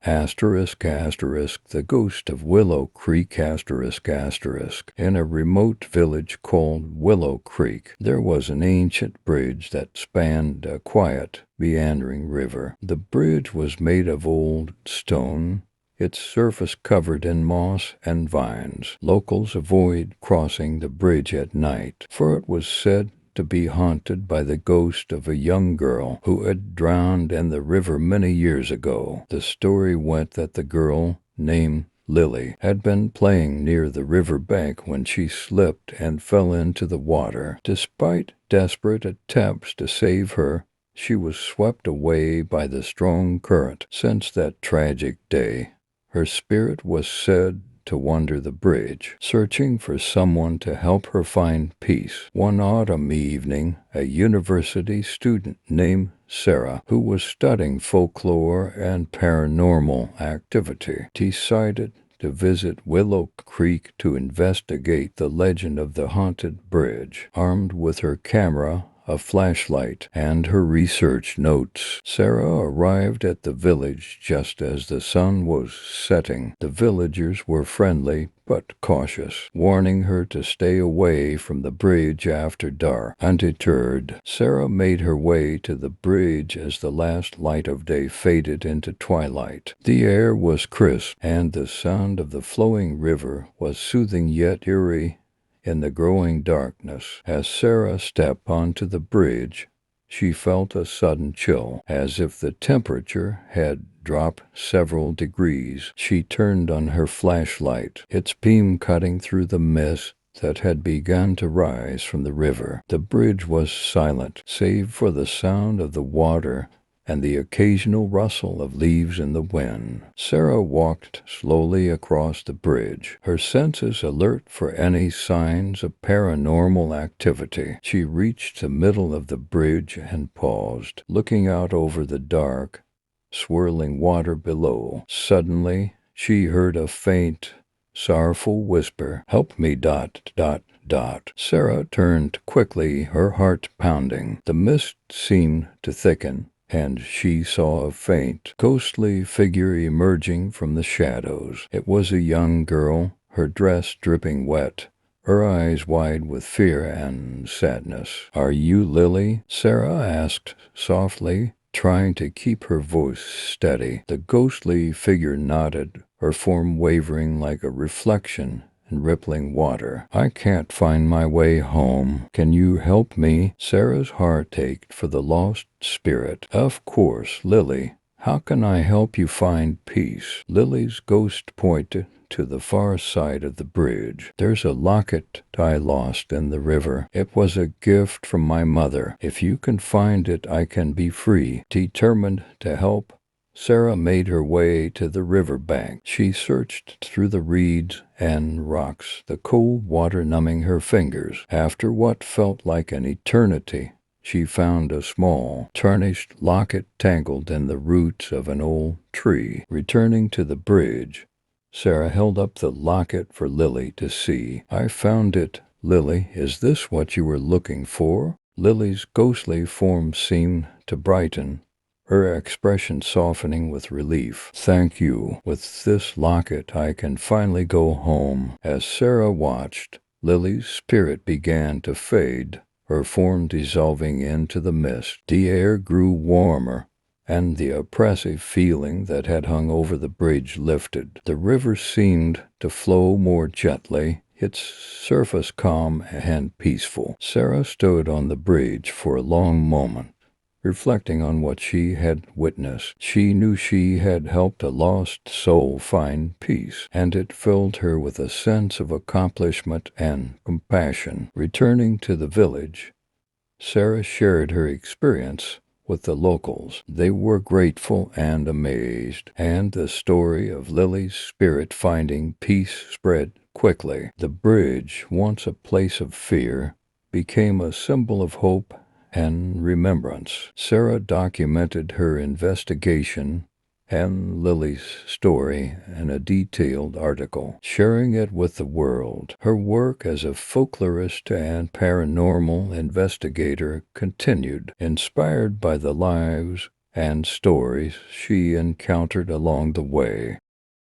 Asterisk, asterisk, the ghost of Willow Creek, asterisk, asterisk. In a remote village called Willow Creek, there was an ancient bridge that spanned a quiet, meandering river. The bridge was made of old stone, its surface covered in moss and vines. Locals avoid crossing the bridge at night, for it was said to be haunted by the ghost of a young girl who had drowned in the river many years ago. The story went that the girl, named Lily, had been playing near the river bank when she slipped and fell into the water. Despite desperate attempts to save her, she was swept away by the strong current. Since that tragic day, her spirit was said to wander the bridge, searching for someone to help her find peace. One autumn evening, a university student named Sarah, who was studying folklore and paranormal activity, decided to visit Willow Creek to investigate the legend of the haunted bridge. Armed with her camera, a flashlight, and her research notes, Sarah arrived at the village just as the sun was setting. The villagers were friendly but cautious, warning her to stay away from the bridge after dark. Undeterred, Sarah made her way to the bridge as the last light of day faded into twilight. The air was crisp, and the sound of the flowing river was soothing yet eerie. In the growing darkness, as Sarah stepped onto the bridge, she felt a sudden chill, as if the temperature had dropped several degrees. She turned on her flashlight, its beam cutting through the mist that had begun to rise from the river. The bridge was silent, save for the sound of the water and the occasional rustle of leaves in the wind. Sarah walked slowly across the bridge, her senses alert for any signs of paranormal activity. She reached the middle of the bridge and paused, looking out over the dark, swirling water below. Suddenly, she heard a faint, sorrowful whisper, "Help me, ... dot, dot, dot." Sarah turned quickly, her heart pounding. The mist seemed to thicken, and she saw a faint, ghostly figure emerging from the shadows. It was a young girl, her dress dripping wet, her eyes wide with fear and sadness. "Are you Lily?" Sarah asked softly, trying to keep her voice steady. The ghostly figure nodded, her form wavering like a reflection in rippling water. "I can't find my way home. Can you help me?" Sarah's heart ached for the lost spirit. "Of course, Lily. How can I help you find peace?" Lily's ghost pointed to the far side of the bridge. "There's a locket I lost in the river. It was a gift from my mother. If you can find it, I can be free." Determined to help, Sarah made her way to the river bank. She searched through the reeds and rocks, the cold water numbing her fingers. After what felt like an eternity, she found a small, tarnished locket tangled in the roots of an old tree. Returning to the bridge, Sarah held up the locket for Lily to see. "I found it, Lily. Is this what you were looking for?" Lily's ghostly form seemed to brighten, her expression softening with relief. "Thank you. With this locket, I can finally go home." As Sarah watched, Lily's spirit began to fade, her form dissolving into the mist. The air grew warmer, and the oppressive feeling that had hung over the bridge lifted. The river seemed to flow more gently, its surface calm and peaceful. Sarah stood on the bridge for a long moment, reflecting on what she had witnessed. She knew she had helped a lost soul find peace, and it filled her with a sense of accomplishment and compassion. Returning to the village, Sarah shared her experience with the locals. They were grateful and amazed, and the story of Lily's spirit finding peace spread quickly. The bridge, once a place of fear, became a symbol of hope and remembrance. Sarah documented her investigation and Lily's story in a detailed article, sharing it with the world. Her work as a folklorist and paranormal investigator continued, inspired by the lives and stories she encountered along the way.